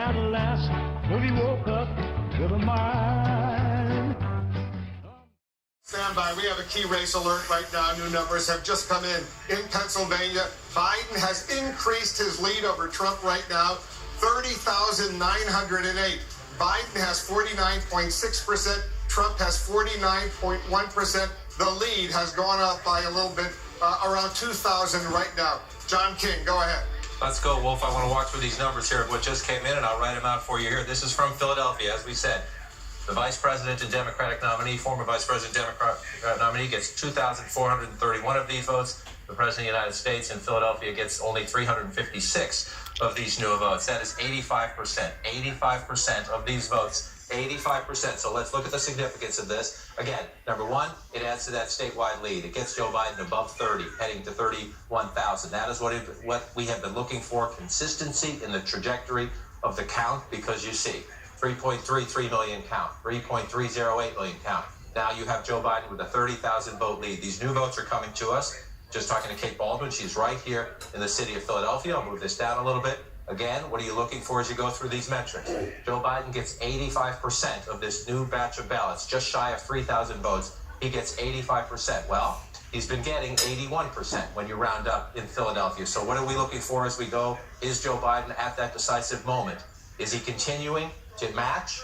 at last till he woke up with a mind. Stand by. We have a key race alert right now. New numbers have just come in Pennsylvania. Biden has increased his lead over Trump right now, 30,908. Biden has 49.6%. Trump has 49.1%. The lead has gone up by a little bit, around 2,000 right now. John King, go ahead. Let's go, Wolf. I want to walk through these numbers here of what just came in, and I'll write them out for you here. This is from Philadelphia, as we said. The vice president and Democratic nominee, former vice president Democratic nominee, gets 2,431 of these votes. The president of the United States in Philadelphia gets only 356 of these new votes. That is 85%. 85% of these votes. 85%. So let's look at the significance of this. Again, number one, it adds to that statewide lead. It gets Joe Biden above 30, heading to 31,000. That is what we have been looking for, consistency in the trajectory of the count, because you see 3.33 million count, 3.308 million count. Now you have Joe Biden with a 30,000 vote lead. These new votes are coming to us. Just talking to Kate Baldwin. She's right here in the city of Philadelphia. I'll move this down a little bit. Again, what are you looking for as you go through these metrics? Joe Biden gets 85% of this new batch of ballots, just shy of 3,000 votes. He gets 85%. Well, he's been getting 81% when you round up in Philadelphia. So what are we looking for as we go? Is Joe Biden at that decisive moment? Is he continuing to match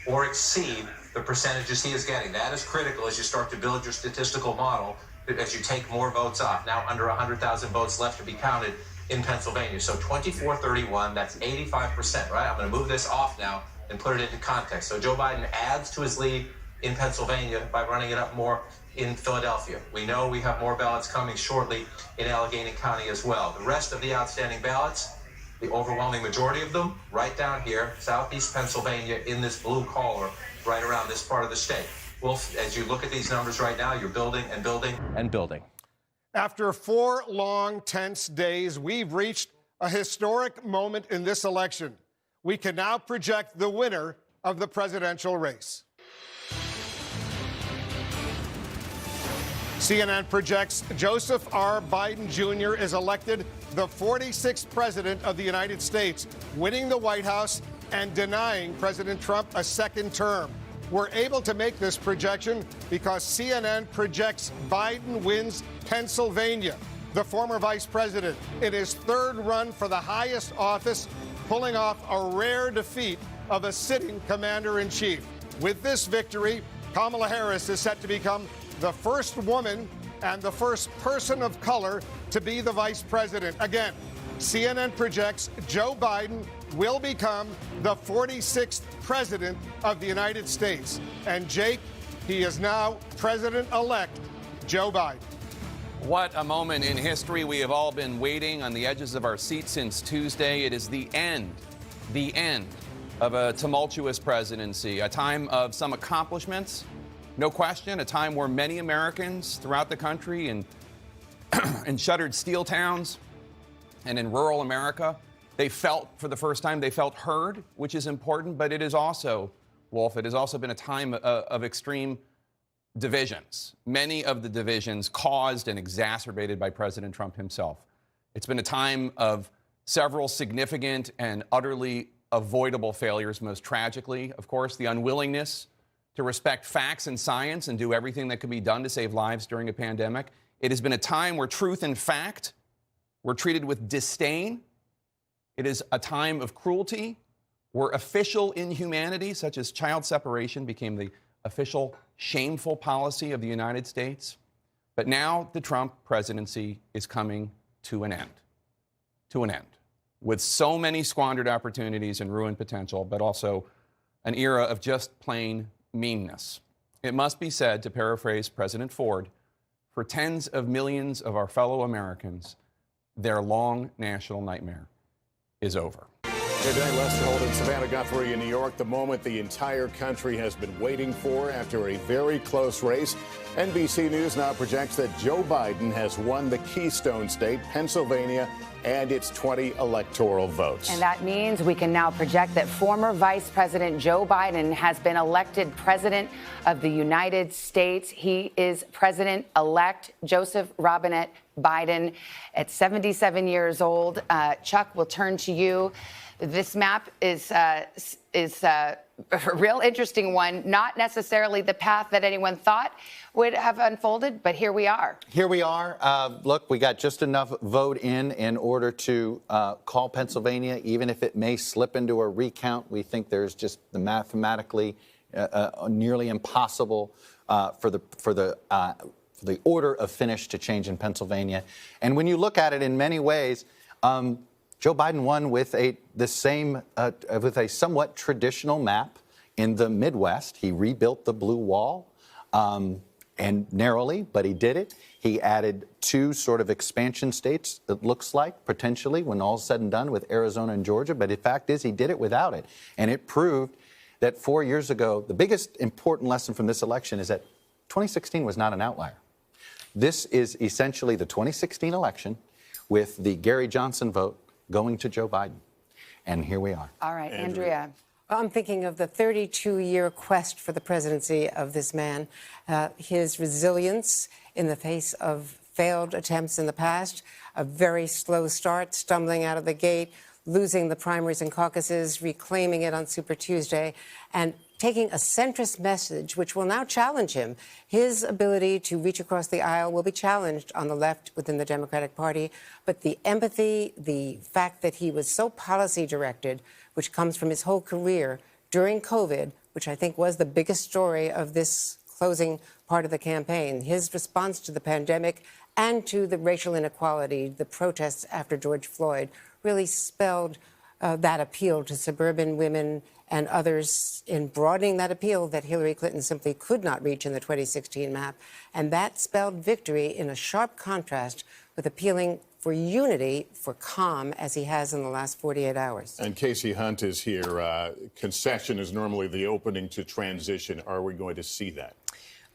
or exceed the percentages he is getting? That is critical as you start to build your statistical model, as you take more votes off. Now under 100,000 votes left to be counted in Pennsylvania. So 2431, that's 85%, right? I'm going to move this off now and put it into context. So Joe Biden adds to his lead in Pennsylvania by running it up more in Philadelphia. We know we have more ballots coming shortly in Allegheny County as well. The rest of the outstanding ballots, the overwhelming majority of them, right down here, southeast Pennsylvania, in this blue collar, right around this part of the state. Wolf, as you look at these numbers right now, you're building and building and building. After 4 long, tense days, we've reached a historic moment in this election. We can now project the winner of the presidential race. CNN projects Joseph R. Biden Jr. is elected the 46th president of the United States, winning the White House and denying President Trump a second term. We're able to make this projection because CNN projects Biden wins Pennsylvania, the former vice president, in his third run for the highest office, pulling off a rare defeat of a sitting commander-in-chief. With this victory, Kamala Harris is set to become the first woman and the first person of color to be the vice president. Again, CNN projects Joe Biden will become the 46th president of the United States. And Jake, he is now President-elect Joe Biden. What a moment in history. We have all been waiting on the edges of our seats since Tuesday. It is the end of a tumultuous presidency, a time of some accomplishments, no question, a time where many Americans throughout the country and in shuttered steel towns and in rural America, they felt, for the first time, they felt heard, which is important, but it is also, Wolf, it has also been a time of extreme divisions. Many of the divisions caused and exacerbated by President Trump himself. It's been a time of several significant and utterly avoidable failures, most tragically, of course, the unwillingness to respect facts and science and do everything that could be done to save lives during a pandemic. It has been a time where truth and fact were treated with disdain. It is a time of cruelty where official inhumanity, such as child separation, became the official shameful policy of the United States. But now the Trump presidency is coming to an end. To an end. With so many squandered opportunities and ruined potential, but also an era of just plain meanness. It must be said, to paraphrase President Ford, for tens of millions of our fellow Americans, their long national nightmare is over. Today, Lester Holt and Savannah Guthrie in New York, the moment the entire country has been waiting for after a very close race. NBC News now projects that Joe Biden has won the Keystone State, Pennsylvania, and its 20 electoral votes. And that means we can now project that former Vice President Joe Biden has been elected President of the United States. He is President-elect Joseph Robinette Biden at 77 years old. Chuck, we'll turn to you. This map is a real interesting one, not necessarily the path that anyone thought would have unfolded, but here we are. Here we are. Look, we got just enough vote in order to call Pennsylvania, even if it may slip into a recount. We think there's just the mathematically nearly impossible for the order of finish to change in Pennsylvania. And when you look at it in many ways, Joe Biden won with a somewhat traditional map in the Midwest. He rebuilt the blue wall, and narrowly, but he did it. He added 2 sort of expansion states, it looks like, potentially, when all's said and done, with Arizona and Georgia. But the fact is, he did it without it. And it proved that 4 years ago, the biggest important lesson from this election is that 2016 was not an outlier. This is essentially the 2016 election with the Gary Johnson vote going to Joe Biden. And here we are. All right, Andrea. Well, I'm thinking of the 32-year quest for the presidency of this man, his resilience in the face of failed attempts in the past, a very slow start, stumbling out of the gate, losing the primaries and caucuses, reclaiming it on Super Tuesday, and taking a centrist message, which will now challenge him. His ability to reach across the aisle will be challenged on the left within the Democratic Party. But the empathy, the fact that he was so policy-directed, which comes from his whole career during COVID, which I think was the biggest story of this closing part of the campaign, his response to the pandemic and to the racial inequality, the protests after George Floyd, really spelled that appeal to suburban women and others in broadening that appeal that Hillary Clinton simply could not reach in the 2016 map. And that spelled victory in a sharp contrast with appealing for unity, for calm, as he has in the last 48 hours. And Casey Hunt is here. Concession is normally the opening to transition. Are we going to see that?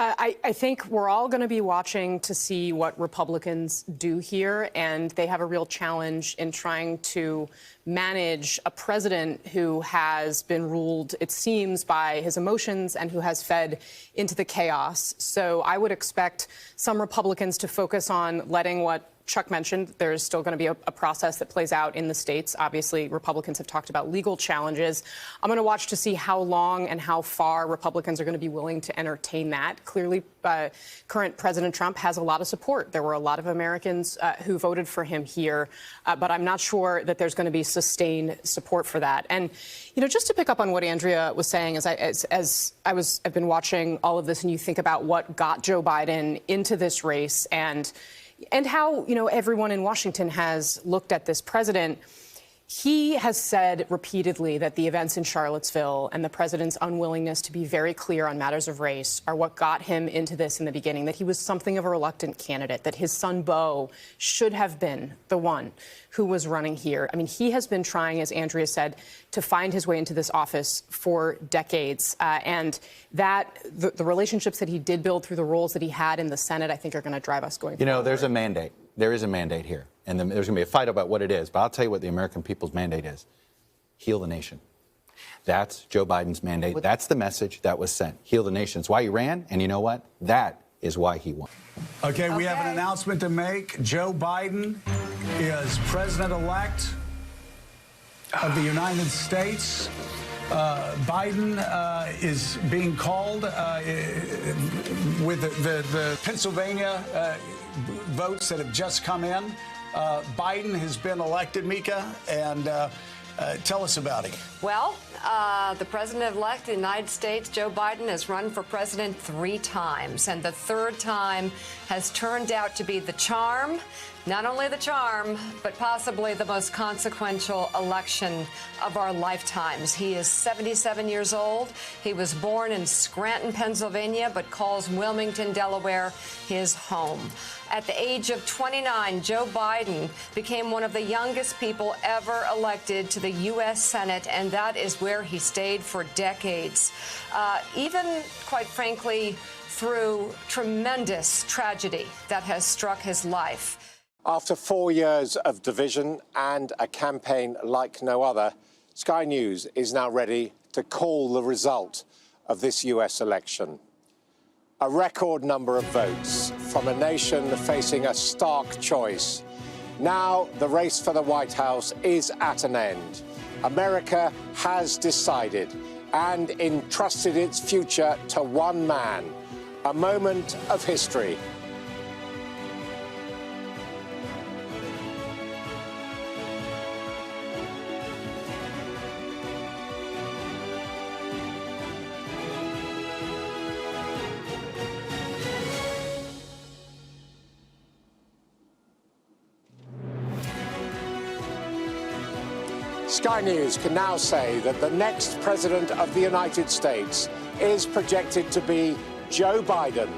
I think we're all going to be watching to see what Republicans do here, and they have a real challenge in trying to manage a president who has been ruled, it seems, by his emotions and who has fed into the chaos. So I would expect some Republicans to focus on letting what Chuck mentioned, there's still going to be a process that plays out in the states. Obviously, Republicans have talked about legal challenges. I'm going to watch to see how long and how far Republicans are going to be willing to entertain that. Clearly, current President Trump has a lot of support. There were a lot of Americans who voted for him here, but I'm not sure that there's going to be sustained support for that. And, you know, just to pick up on what Andrea was saying, I've been watching all of this, and you think about what got Joe Biden into this race and how, you know, everyone in Washington has looked at this president. He has said repeatedly that the events in Charlottesville and the president's unwillingness to be very clear on matters of race are what got him into this in the beginning, that he was something of a reluctant candidate, that his son Beau should have been the one who was running here. I mean, he has been trying, as Andrea said, to find his way into this office for decades. And that the relationships that he did build through the roles that he had in the Senate, I think, are going to drive us going forward. You know, there's a mandate. There is a mandate here. And there's going to be a fight about what it is. But I'll tell you what the American people's mandate is. Heal the nation. That's Joe Biden's mandate. That's the message that was sent. Heal the nation. It's why he ran. And you know what? That is why he won. Okay, we have an announcement to make. Joe Biden is president-elect of the United States. Biden is being called with the Pennsylvania votes that have just come in. Biden has been elected, Mika, and tell us about him. Well, the president-elect of the United States, Joe Biden, has run for president 3 times, and the 3rd time has turned out to be the charm. Not only the charm, but possibly the most consequential election of our lifetimes. He is 77 years old. He was born in Scranton, Pennsylvania, but calls Wilmington, Delaware, his home. At the age of 29, Joe Biden became one of the youngest people ever elected to the U.S. Senate, and that is where he stayed for decades. Even, quite frankly, through tremendous tragedy that has struck his life. After 4 years of division and a campaign like no other, Sky News is now ready to call the result of this U.S. election. A record number of votes from a nation facing a stark choice Now the race for the White House is at an end. America has decided and entrusted its future to one man. A moment of history. Sky News can now say that the next President of the United States is projected to be Joe Biden.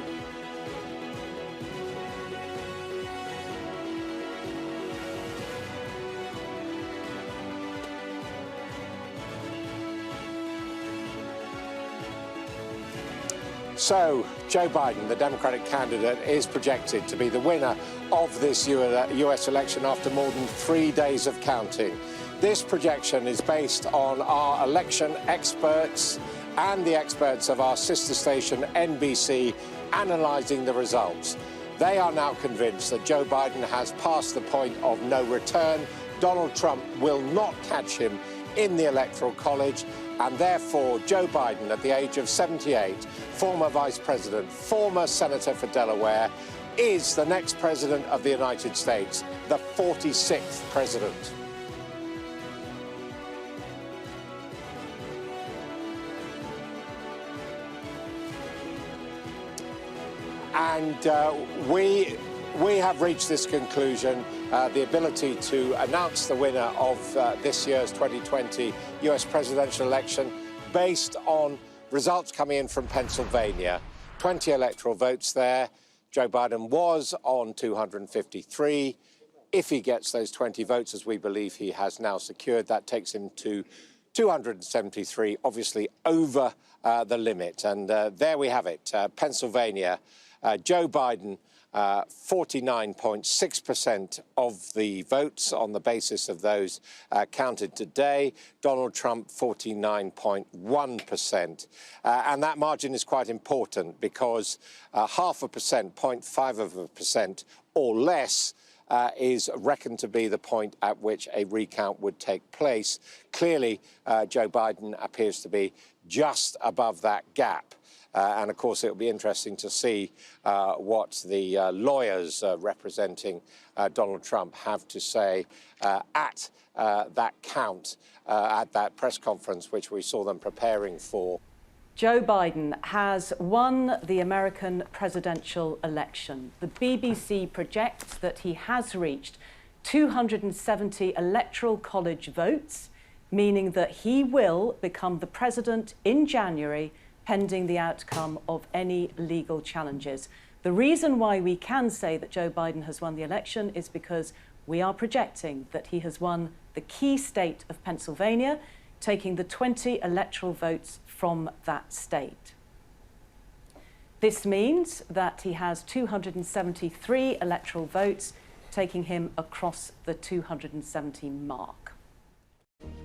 So, Joe Biden, the Democratic candidate, is projected to be the winner of this US election after more than 3 days of counting. This projection is based on our election experts and the experts of our sister station, NBC, analysing the results. They are now convinced that Joe Biden has passed the point of no return. Donald Trump will not catch him in the Electoral College, and therefore Joe Biden, at the age of 78, former Vice President, former Senator for Delaware, is the next President of the United States, the 46th President. And we have reached this conclusion, the ability to announce the winner of this year's 2020 US presidential election based on results coming in from Pennsylvania. 20 electoral votes there. Joe Biden was on 253. If he gets those 20 votes, as we believe he has now secured, that takes him to 273, obviously over the limit. And there we have it, Pennsylvania. Joe Biden, 49.6% of the votes on the basis of those counted today. Donald Trump, 49.1%. And that margin is quite important because 0.5%, 0.5% or less is reckoned to be the point at which a recount would take place. Clearly, Joe Biden appears to be just above that gap. And, of course, it'll be interesting to see what the lawyers representing Donald Trump have to say at that count, at that press conference, which we saw them preparing for. Joe Biden has won the American presidential election. The BBC projects that he has reached 270 electoral college votes, meaning that he will become the president in January, pending the outcome of any legal challenges. The reason why we can say that Joe Biden has won the election is because we are projecting that he has won the key state of Pennsylvania, taking the 20 electoral votes from that state. This means that he has 273 electoral votes, taking him across the 270 mark.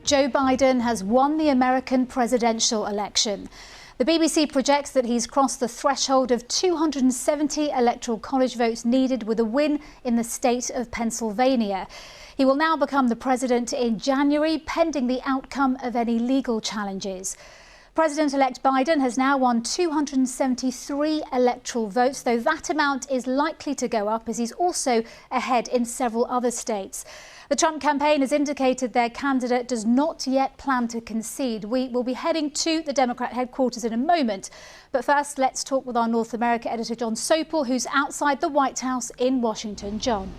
Joe Biden has won the American presidential election. The BBC projects that he's crossed the threshold of 270 electoral college votes needed with a win in the state of Pennsylvania. He will now become the president in January, pending the outcome of any legal challenges. President-elect Biden has now won 273 electoral votes, though that amount is likely to go up as he's also ahead in several other states. The Trump campaign has indicated their candidate does not yet plan to concede. We will be heading to the Democrat headquarters in a moment. But first, let's talk with our North America editor, John Sopel, who's outside the White House in Washington. John.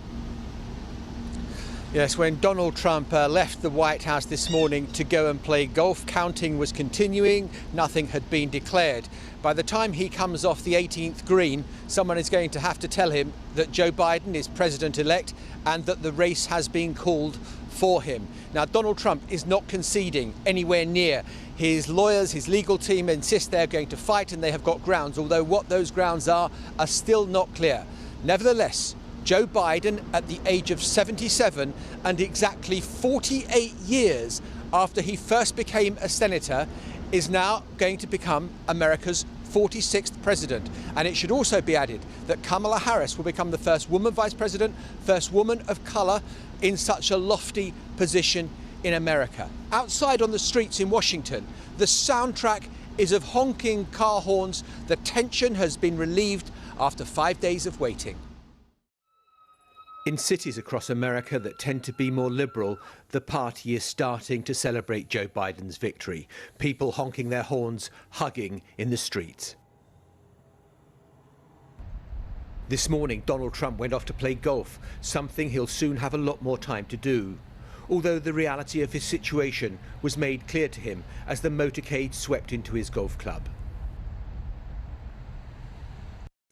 Yes, when Donald Trump left the White House this morning to go and play golf, counting was continuing. Nothing had been declared. By the time he comes off the 18th green, someone is going to have to tell him that Joe Biden is president-elect and that the race has been called for him. Now, Donald Trump is not conceding anywhere near. His lawyers, his legal team insist they're going to fight, and they have got grounds, although what those grounds are still not clear. Nevertheless, Joe Biden, at the age of 77 and exactly 48 years after he first became a senator, is now going to become America's 46th president. And it should also be added that Kamala Harris will become the first woman vice president, first woman of colour in such a lofty position in America. Outside on the streets in Washington, the soundtrack is of honking car horns. The tension has been relieved after 5 days of waiting. In cities across America that tend to be more liberal, the party is starting to celebrate Joe Biden's victory. People honking their horns, hugging in the streets. This morning, Donald Trump went off to play golf, something he'll soon have a lot more time to do. Although the reality of his situation was made clear to him as the motorcade swept into his golf club.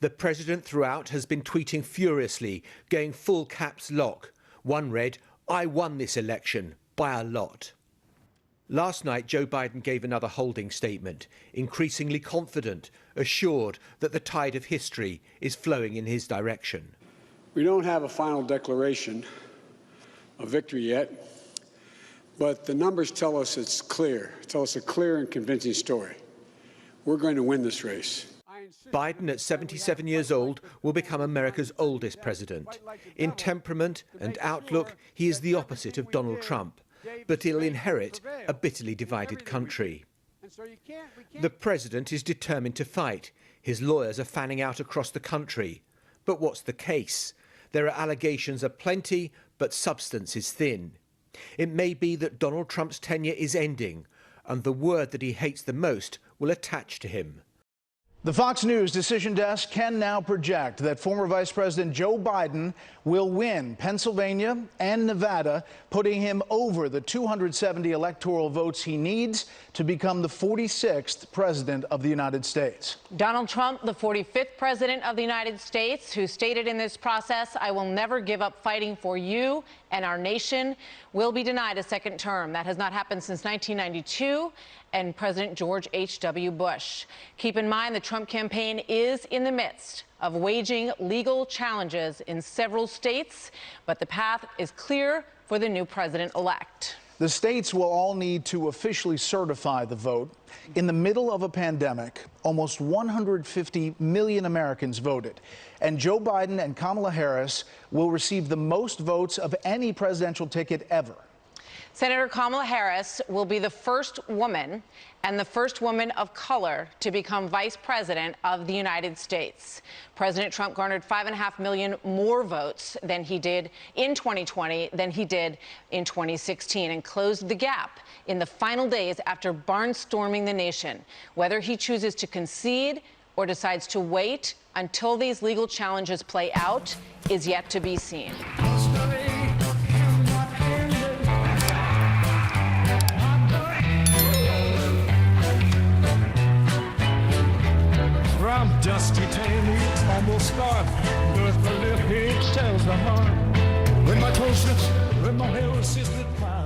The president throughout has been tweeting furiously, going full caps lock. One read, "I won this election by a lot." Last night, Joe Biden gave another holding statement, increasingly confident, assured that the tide of history is flowing in his direction. We don't have a final declaration of victory yet, but the numbers tell us it's clear, tell us a clear and convincing story. We're going to win this race. Biden, at 77 years old, will become America's oldest president. In temperament and outlook, he is the opposite of Donald Trump, but he'll inherit a bitterly divided country. The president is determined to fight. His lawyers are fanning out across the country. But what's the case? There are allegations aplenty, but substance is thin. It may be that Donald Trump's tenure is ending, and the word that he hates the most will attach to him. The Fox News decision desk can now project that former Vice President Joe Biden will win Pennsylvania and Nevada, putting him over the 270 electoral votes he needs to become the 46th President of the United States. Donald Trump, the 45th President of the United States, who stated in this process, "I will never give up fighting for you and our nation," will be denied a second term. That has not happened since 1992 and President George H.W. Bush. Keep in mind the Trump campaign is in the midst of waging legal challenges in several states, but the path is clear for the new president-elect. The states will all need to officially certify the vote. In the middle of a pandemic, almost 150 million Americans voted, and Joe Biden and Kamala Harris will receive the most votes of any presidential ticket ever. Senator Kamala Harris will be the first woman and the first woman of color to become vice president of the United States. President Trump garnered 5.5 million more votes than he did in 2020 than he did in 2016 and closed the gap in the final days after barnstorming the nation. Whether he chooses to concede or decides to wait until these legal challenges play out is yet to be seen. From dusty tanny, almost scarred, but the lip page tells the heart. When my toast, when my hair was sizzling fine.